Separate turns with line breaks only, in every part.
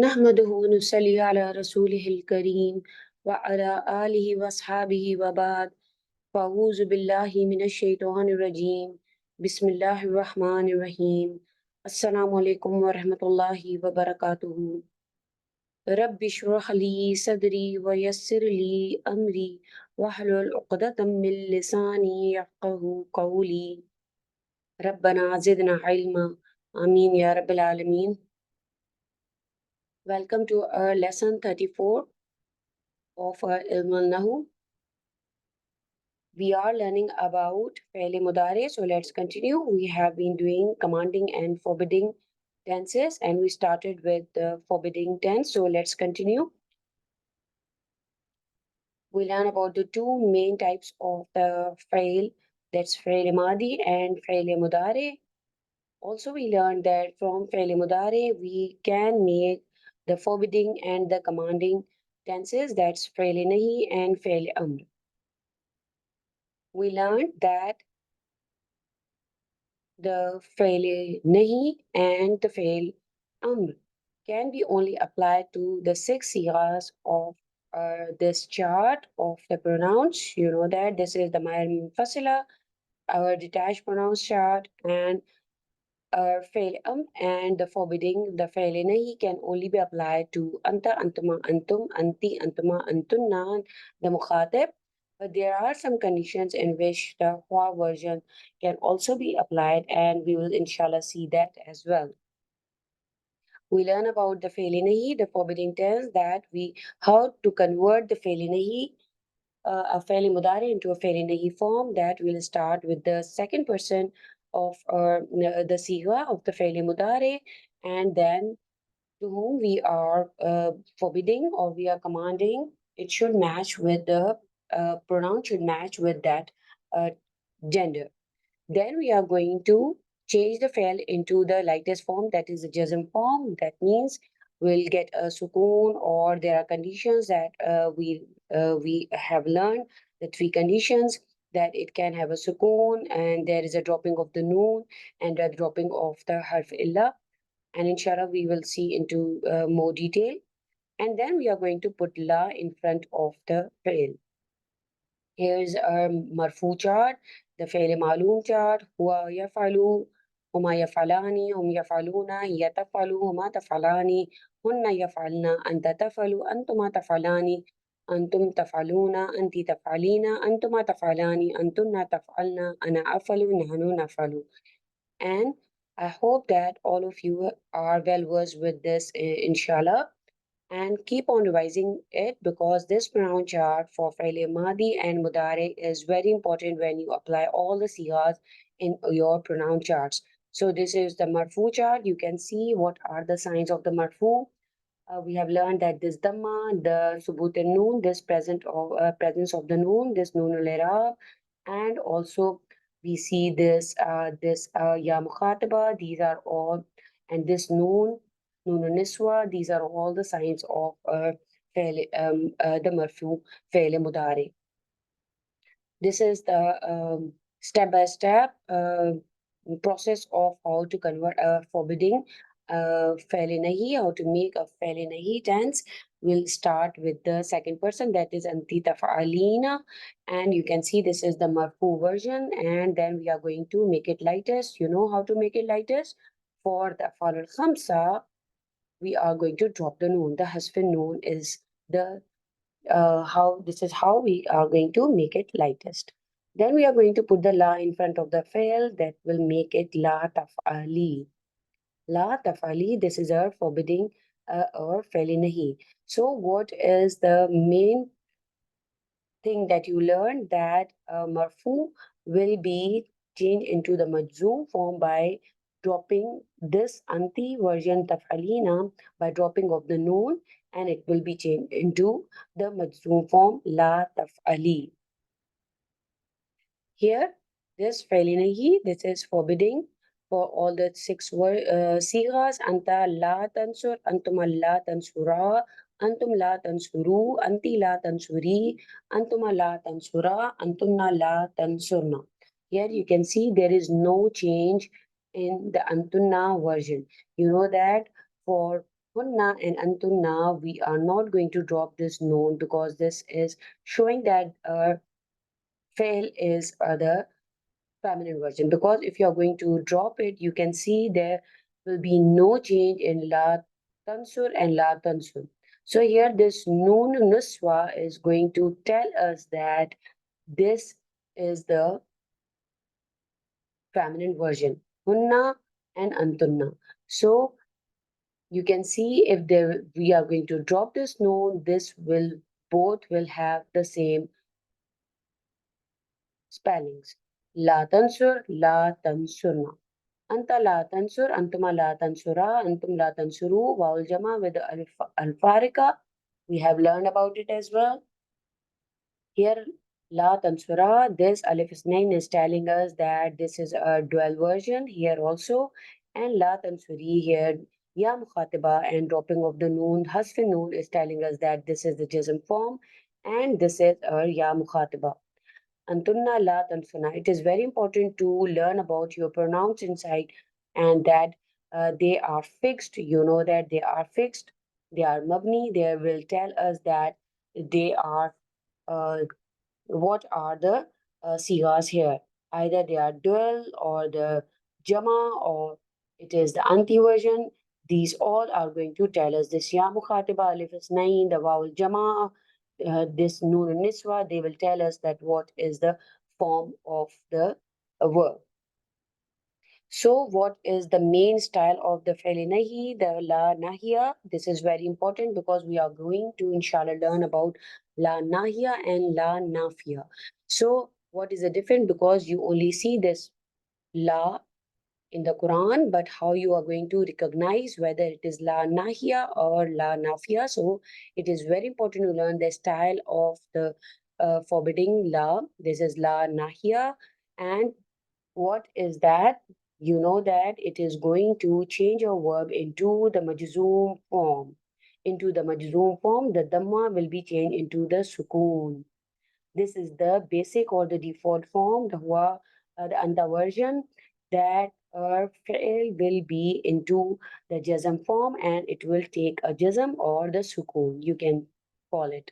نحمده ونصلي على رسوله الكريم وعلى آله وأصحابه وبعد فأعوذ بالله من الشيطان الرجيم بسم الله الرحمن الرحيم السلام عليكم ورحمة الله وبركاته رب اشرح لي صدري ويسر لي أمري واحلل عقدة من لساني يفقه قولي ربنا زدنا علما آمين يا رب العالمين. Welcome to our lesson 34 of Nahu. We are learning about فعل مضارع. So let's continue. We have been doing commanding and forbidding tenses and we started with the forbidding tense. So let's continue. We learn about the two main types of the فعل. That's فعل ماضي and فعل مضارع. Also we learned that from فعل مضارع we can make the forbidding and the commanding tenses. That's فعل نهي and فعل أمر. We learned that the fail nahi and the fail amr can be only applied to the six sighas of this chart of the pronouns. You know that this is the Mayar Munfasila, our detached pronouns chart, and our fail and the forbidding, the fail nahi can only be applied to anta, antuma, antum, anti, antuma, antunna, the mukhatab. But there are some conditions in which the Hua version can also be applied, and we will inshallah see that as well. We learn about the fail nahi, the forbidding tense, that we how to convert the fail nahi, a fail mudari into a fail nahi form. That will start with the second person of the sigha of the fail mudari, and then to whom we are forbidding or we are commanding, it should match with the pronoun should match with that uh, gender. Then we are going to change the fail into the lightest form, that is the jazm form. That means we'll get a sukoon, or there are conditions that we have learned, the three conditions, that it can have a sukoon and there is a dropping of the noon and a dropping of the harf illa. And inshallah we will see into more detail. And then we are going to put la in front of the fail. Here's our marfu chart, the فعل معلوم chart. هو يفعل، هما يفعلان، هم يفعلون، هي تفعل، هما تفعلان، هن يفعلن، أنت تفعل، أنتما تفعلان، أنتم تفعلون، أنت تفعلين، أنتما تفعلان، أنتن تفعلن، أنا أفعل، نحن نفعل. And I hope that all of you are well versed with this, inshallah, and keep on revising it, because this pronoun chart for Faile Madi and Mudare is very important when you apply all the sighas in your pronoun charts. So this is the Marfu chart. You can see what are the signs of the Marfu. We have learned that this Dhamma, the Subut and Noon, this presence of the Noon, this Noon al and also we see this Ya Mukhataba. These are all, and this Noon, Noon Niswa. These are all the signs of the Marfu Faile Mudari. This is the step-by-step process of how to convert a forbidding faili nahi, how to make a faili nahi tense. We'll start with the second person, that is anti taf'alina, and you can see this is the marfu version, and then we are going to make it lightest. You know how to make it lightest. For the afal al-khamsa, we are going to drop the noon. The hasfin noon is the how this is how we are going to make it lightest. Then we are going to put the la in front of the fail, that will make it la taf'ali. La taf'ali, this is our forbidding or faili nahi. So what is the main thing that you learned? That marfu will be changed into the majzoom form by dropping this anti version taf'alina, by dropping of the noon, and it will be changed into the majzoom form la taf'ali. Here, this فعلينه, this is forbidding for all the six sighas. Anta la tansur, antuma la tansura, antum la tansuru, anti la tansuri, antuma la tansura, antumna la tansurna. Here you can see there is no change in the antunna version. You know that for Hunna and antunna, we are not going to drop this noon because this is showing that fail is the feminine version. Because if you are going to drop it, you can see there will be no change in la tansur and la tansur. So here this noon nuswa is going to tell us that this is the feminine version, hunna and antunna. So you can see if there we are going to drop this noon, this will both will have the same spellings. La tansur, la tansurna. Anta la tansur, antuma la tansura, antum la tansuru, vowel jama with the alfarika. We have learned about it as well. Here, La Tansura, this Alif Isnain is telling us that this is a dual version here also. And La Tansuri here, Ya Mukhatiba and dropping of the Noon, Hasfin Noon is telling us that this is the Jism form and this is a Ya Mukhatiba. Antunna La Tansuna. It is very important to learn about your pronouns inside and that they are fixed. You know that they are fixed. They are mabni. They will tell us that they are uh, what are the sigas here. Either they are dual or the jama or it is the anti version. These all are going to tell us this ya mukhatiba alif isnain, the vowel jama, this noon and niswa. They will tell us that what is the form of the verb. So, what is the main style of the fi'l nahi, the la nahiya? This is very important because we are going to, inshallah, learn about la nahiya and la nafiya. So, what is the difference? Because you only see this la in the Quran, but how you are going to recognize whether it is la nahiya or la nafiya. So, it is very important to learn the style of the forbidding la. This is la nahiya, and what is that? You know that it is going to change your verb into the majzoom form. Into the majzoom form, the dhamma will be changed into the sukoon. This is the basic or the default form, the anta version that fi'l will be into the jazm form and it will take a jazm or the sukoon, you can call it.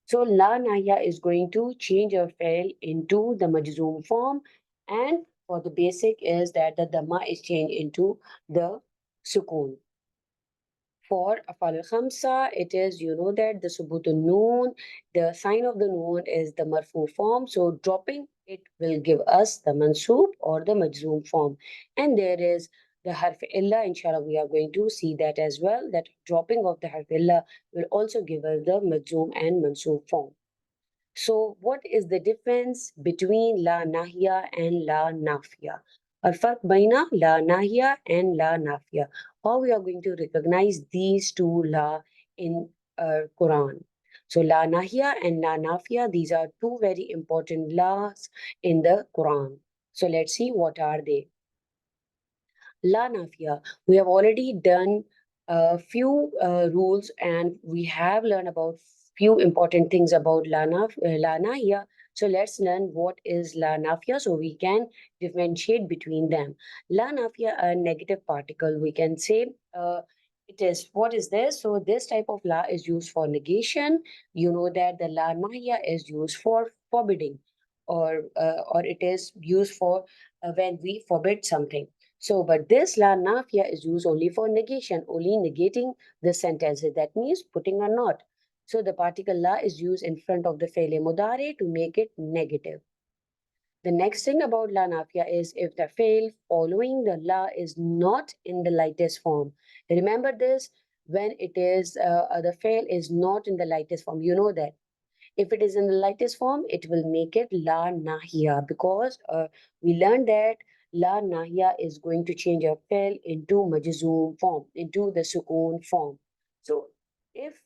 So La Nahya is going to change a fail into the majzoom form, and for the basic is that the Dhamma is changed into the Sukoon. For Afal Khamsa, it is, you know that the Subutun Noon, the sign of the Noon is the Marfu form. So dropping it will give us the Mansoob or the Majzoom form. And there is the Harf Illa, inshallah, we are going to see that as well. That dropping of the Harf Illa will also give us the Majzoom and Mansoob form. So, what is the difference between La Nahiya and La Nafiya? الفرق بين La Nahiya and La Nafiya. How we are going to recognize these two La in Quran. So, La Nahiya and La Nafiya, these are two very important laws in the Quran. So, let's see what are they. La Nafia. We have already done a few rules and we have learned about few important things about La Nahia. So let's learn what is La Nafia so we can differentiate between them. La Nafia, a negative particle, we can say it is, what is this? So this type of La is used for negation. You know that the La Nahia is used for forbidding or it is used for when we forbid something. So, but this la nafia is used only for negation, only negating the sentences. That means putting a not. So, the particle la is used in front of the fi'l mudari to make it negative. The next thing about la nafia is if the fi'l following the la is not in the lightest form. Remember this when it is the fi'l is not in the lightest form. You know that. If it is in the lightest form, it will make it La Nahiya because we learned that La Nahiya is going to change a fail into Majzoom form, into the Sukoon form. So if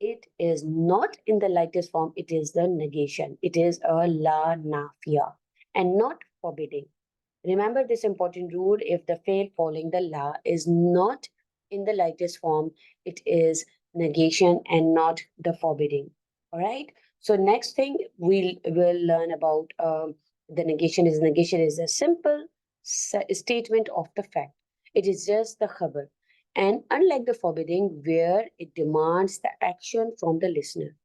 it is not in the lightest form, it is the negation. It is a La Nafiya and not forbidding. Remember this important rule, if the fail following the la is not in the lightest form, it is negation and not the forbidding. All right. So next thing we'll learn about the negation is a simple statement of the fact. It is just the khabar. And unlike the forbidding, where it demands the action from the listener,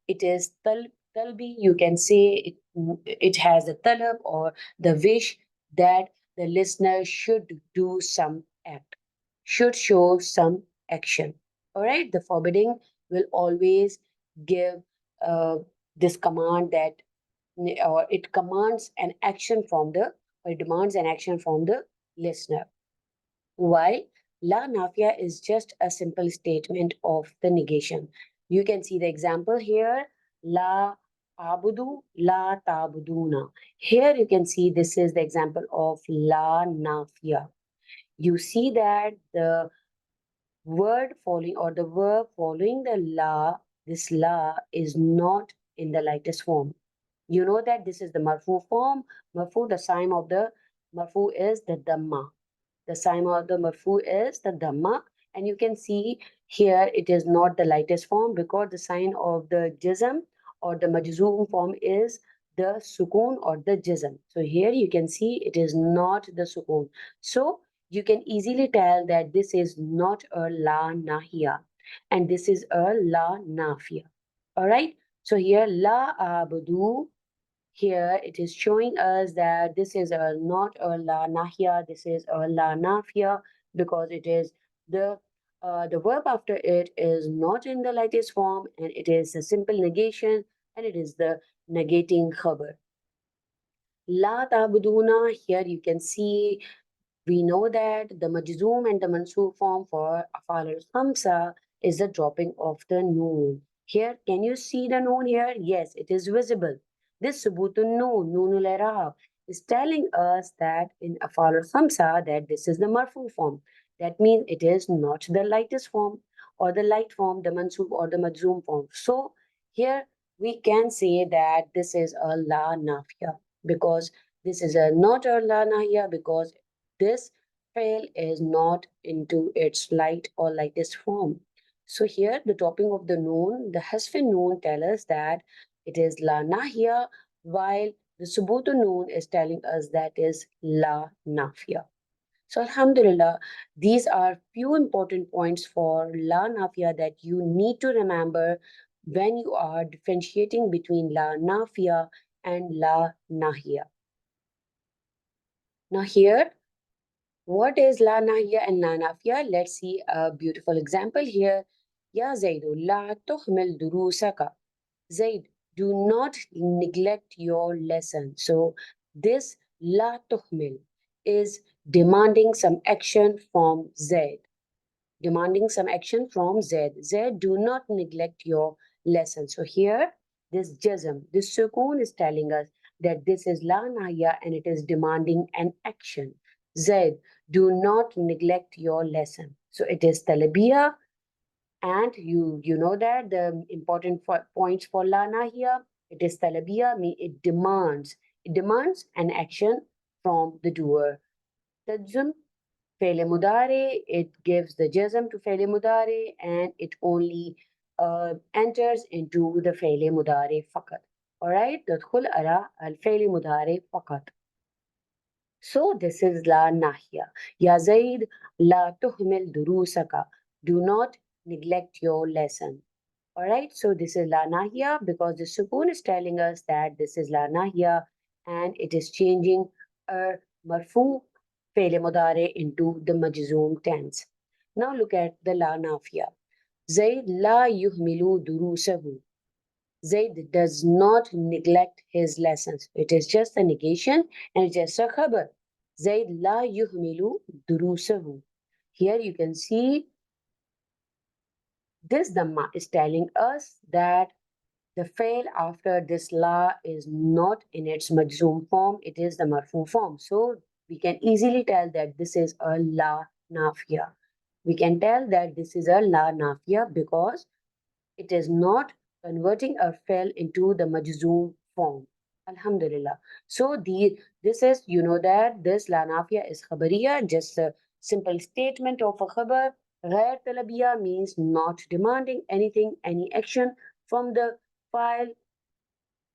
it is talbi. You can say it has a talab or the wish that the listener should do some act, should show some action. All right, the forbidding will always give uh, this command that, or it commands an action from the, or it demands an action from the listener. While La Nafia is just a simple statement of the negation. You can see the example here. La abudu, la tabuduna. Here you can see this is the example of La Nafia. You see that the word following or the verb following the la, this la is not in the lightest form. You know that this is the marfu form. Marfu, the sign of the marfu is the dhamma. The sign of the marfu is the dhamma, and you can see here it is not the lightest form because the sign of the jism or the majzoom form is the sukun or the jism. So here you can see it is not the sukun. So you can easily tell that this is not a la nahiya and this is a la nafiya. All right. So here la abudu, here it is showing us that this is a not a la nahya, this is a la nafia because it is the verb after it is not in the lightest form and it is a simple negation and it is the negating khabar. La tabuduna, here you can see we know that the majzoom and the mansoob form for afal al-khamsa is the dropping of the noon. Here, can you see the noon here? Yes, it is visible. This subutun noon, noonul i'rab, is telling us that in afal al-khamsa that this is the marfu form. That means it is not the lightest form or the light form, the mansoob or the majzoom form. So here we can say that this is a la nafiya because this is a not a la nahiya because this fail is not into its light or lightest form. So here the dropping of the noon, the hasfin noon tell us that it is la nahiya, while the subutu noon is telling us that is la nafiya. So alhamdulillah, these are few important points for la nafiya that you need to remember when you are differentiating between la nafiya and la nahiya. Now here, what is la nahiya and la nafiya? Let's see a beautiful example here. Ya Zaidu, la tuhmil durusaka. Zaid, do not neglect your lesson. So this la tuhmil is demanding some action from Zaid. Demanding some action from Zaid. Zaid, do not neglect your lesson. So here, this jazm, this sukun is telling us that this is la nahiya and it is demanding an action. Zaid, do not neglect your lesson. So it is talabiya, and you know that the important points for la nahiya, it is talabiya, mean it demands an action from the doer. Tajum, فعل مضارع, it gives the jazm to فعل مضارع and it only enters into the فعل مضارع فقط. Alright, تدخل على الفعل مضارع فقط. So this is la nahiya. Ya Zaid, la tuhmil durusaka. Do not neglect your lesson. Alright, so this is la nahiya because the sukoon is telling us that this is la nahiya and it is changing a marfu فعل مضارع into the majzoom tense. Now look at the la nafiya. Zaid la yuhmilu durusahu. Zaid does not neglect his lessons. It is just a negation and it's just a khabar. Zaid la yuhmilu durusahu. Here you can see this dhamma is telling us that the fail after this la is not in its majzoom form, it is the marfu form. So we can easily tell that this is a la nafiya. We can tell that this is a la nafiya because it is not converting a fail into the majzoom form. Alhamdulillah. So this is, you know that this la nafiya is khabariya, just a simple statement of a khabar. Ghair talabiya means not demanding anything, any action from the file,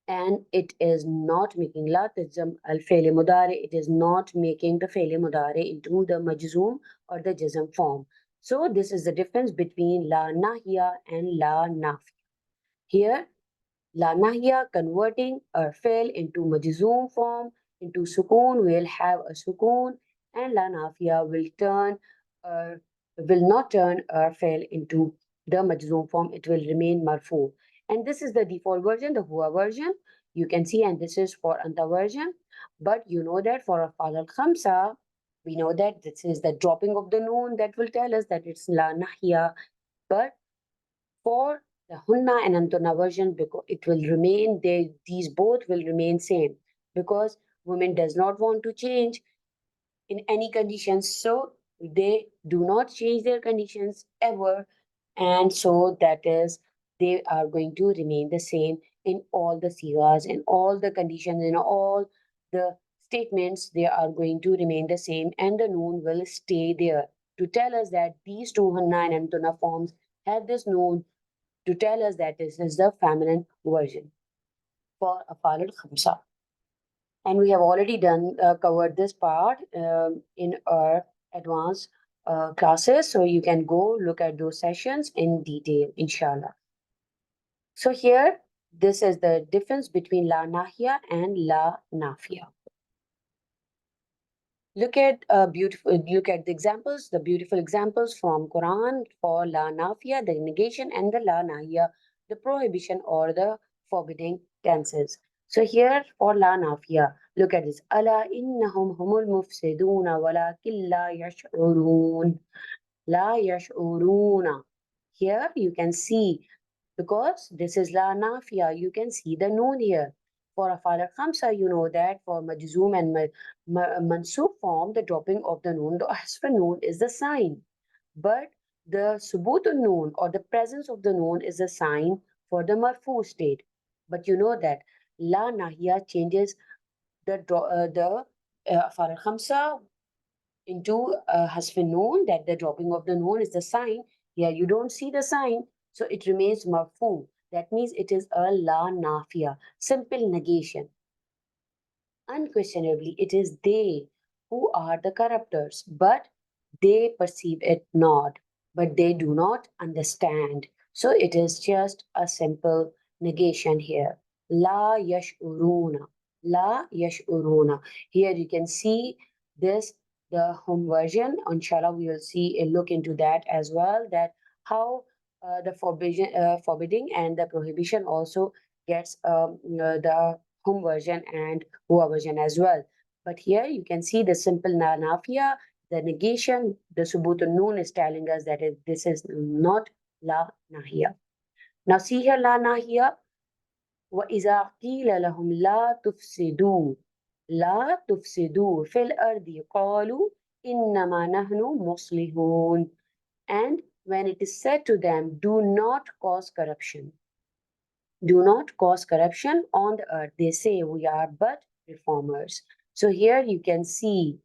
and it is not making la tajam al fail mudari, it is not making the fail mudari into the majzoom or the jazm form. So this is the difference between La Nahiya and La Nafi. Here, La Nahiya converting a fi'l into majzoom form into sukoon will have a sukoon, and La Nafiya uh, will not turn a fi'l into the majzoom form. It will remain marfu. And this is the default version, the Huwa version. You can see, and this is for Anta version. But you know that for Afal al Khamsa, we know that this is the dropping of the noon that will tell us that it's La Nahiya. But for the Hunna and Antona version, because it will remain, these both will remain same, because women does not want to change in any conditions, so they do not change their conditions ever, and so that is they are going to remain the same in all the sigas, in all the conditions, in all the statements. They are going to remain the same, and the noon will stay there to tell us that these two Hunna and Antona forms have this noon, to tell us that this is the feminine version for Afal al Khamsa. And we have already covered this part in our advanced classes. So you can go look at those sessions in detail, inshallah. So here, this is the difference between La Nahiya and La Nafiya. Look at the beautiful examples from Quran for La Nafiya, the negation, and the La Nahiya, the prohibition or the forbidding tenses. So here for La Nafiya, look at this. Ala innahum humul mufsiduna walakin la yash'urun. La yash'uruna. Here you can see, because this is La Nafiya, you can see the noon here. For Afal al-Khamsa, you know that for Majzoom and Mansub form, the dropping of the noon, the Hasf noon is the sign. But the Subut noon, or the presence of the noon, is a sign for the Marfu state. But you know that La Nahiya changes the Afal al-Khamsa into Hasfin noon, that the dropping of the noon is the sign. Here you don't see the sign, so it remains marfu. That means it is a la nafiya, simple negation. Unquestionably, it is they who are the corruptors, but they perceive it not, but they do not understand. So it is just a simple negation here. La yash'uruna. La yash'uruna. Here you can see this, the home version. Inshallah, we will see a look into that as well, that how the forbidding and the prohibition also gets the home version and Hua version as well. But here you can see the simple nafiya, the negation, the subutun noon is telling us that this is not la nahiya. Now see here la nahiya. وَإِذَا قِيلَ لَهُمْ لَا تُفْسِدُوا لَا تُفْسِدُوا فِي الْأَرْضِ قَالُوا إِنَّمَا نَحْنُ مُصْلِحُونَ. And when it is said to them, do not cause corruption. Do not cause corruption on the earth. They say we are but reformers. So here you can see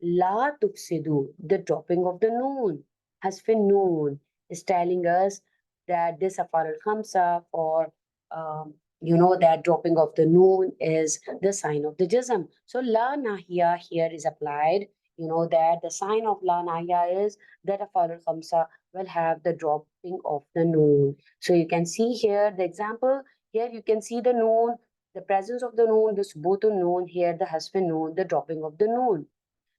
La tufsidu, the dropping of the noon, hasfin noon, is telling us that this afar al khamsa, for that dropping of the noon is the sign of the jism. So la nahiya here is applied. You know that the sign of la nahiya is that afar al khamsa will have the dropping of the noon. So you can see here the example. Here you can see the noon, the presence of the noon, the subutun noon. Here the hasfin noon, the dropping of the noon.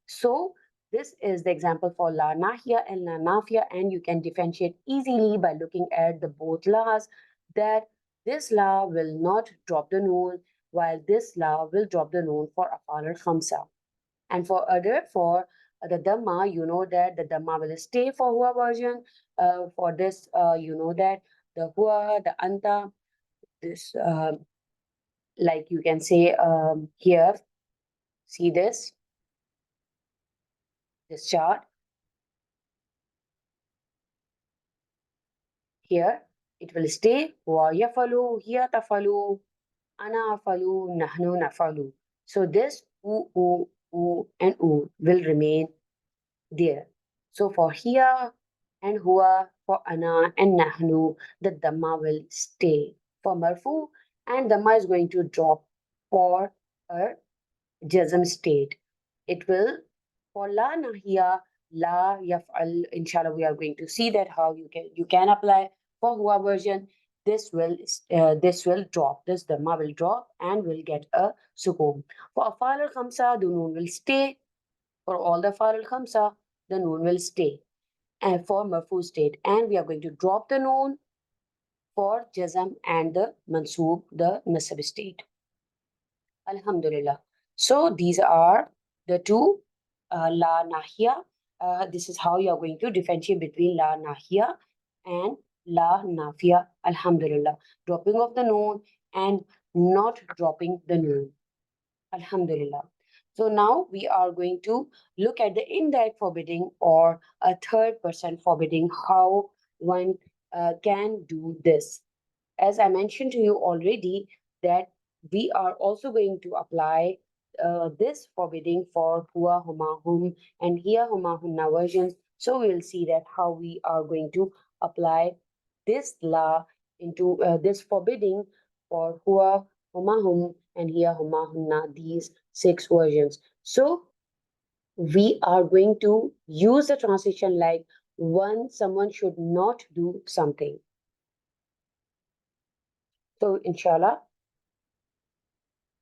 So this is the example for La Nahiya and La Nafiya, and you can differentiate easily by looking at the both laws, that this law will not drop the noon, while this law will drop the noon for Afal al-Khamsa. And for the Dhamma, you know that the Dhamma will stay for Hua version. For this, you know that the Hua, the Anta, this, like you can say here, see this chart. Here it will stay wa yafalu, hiya tafalu, ana afalu, nahnu nafalu. So this u, and u will remain there. So for hiya and huwa, for ana and nahnu, the dhamma will stay. For marfu, and dhamma is going to drop for a jazm state. It will, for la nahiya, La yaf'al. Inshallah, we are going to see that how you can apply for huwa version. This will drop. This dhamma will drop and will get a sukoon. For afal al khamsa, the noon will stay. For all the afal al khamsa, the noon will stay. And for marfu state, and we are going to drop the noon for jazm and the mansoob, the nasab state. Alhamdulillah. So these are the two la nahiya. This is how you are going to differentiate between la nahiya and la nafiya. Alhamdulillah. Dropping of the noon and not dropping the noon. Alhamdulillah. So now we are going to look at the indirect forbidding or a third person forbidding, how one can do this. As I mentioned to you already, that we are also going to apply this forbidding for huwa, huma, hum, and hiya, huma, hunna versions. So we will see that how we are going to apply this law into this forbidding for huwa, huma, hum, and hiya, huma, hunna, these 6 versions. So we are going to use the transition like someone should not do something. So inshallah,